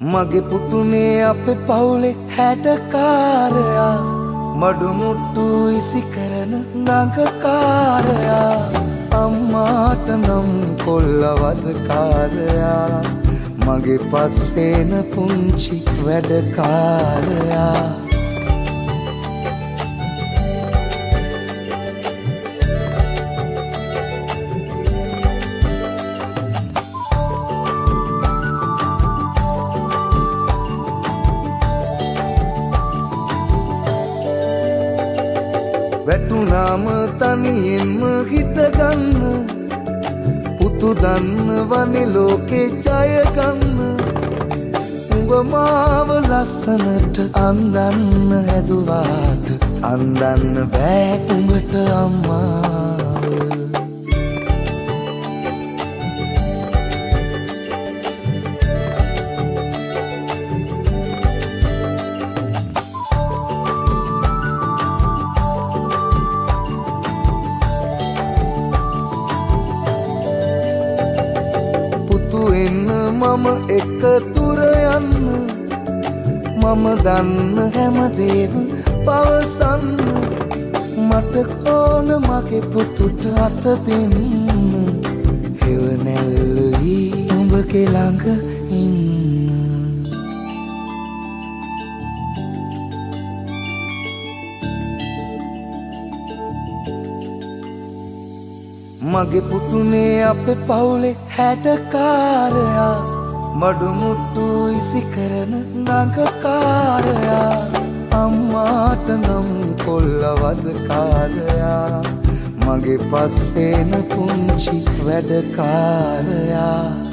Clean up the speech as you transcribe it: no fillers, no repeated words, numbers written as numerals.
මගේ පුතුනේ අපේ පවුලේ හැඩකාරයා මඩු මුට්ටු ඉසි කරන නගකාරයා අම්මාට නම් කොල්ලවදකාරයා මගේ පස්සේන පුංචි වැඩකාරයා වැටුනාම තනියෙන්ම හිටගන්න පුතු දන්නවනේ ලෝකේ ජයගන්න උඹ මාව ලස්සනට අන්දන්න හැදුවාට අන්දන්න බෑ උඹට අම්මාව එන්න මම එක තුර යන්න මම දන්න හැමදේම පවසන්න මට ඕන මගේ පුතුට අත දෙන්න හෙවනැල්ලුයි උඹගේ ළඟ ඉන්න මගේ පුතුනේ අපේ පවුලේ හැඩකාරයා මඩු මුට්ටු ඉසි කරන නගකාරයා අම්මාට නම් කොල්ලවදකාරයා මගේ පස්සේන පුංචි වැඩකාරයා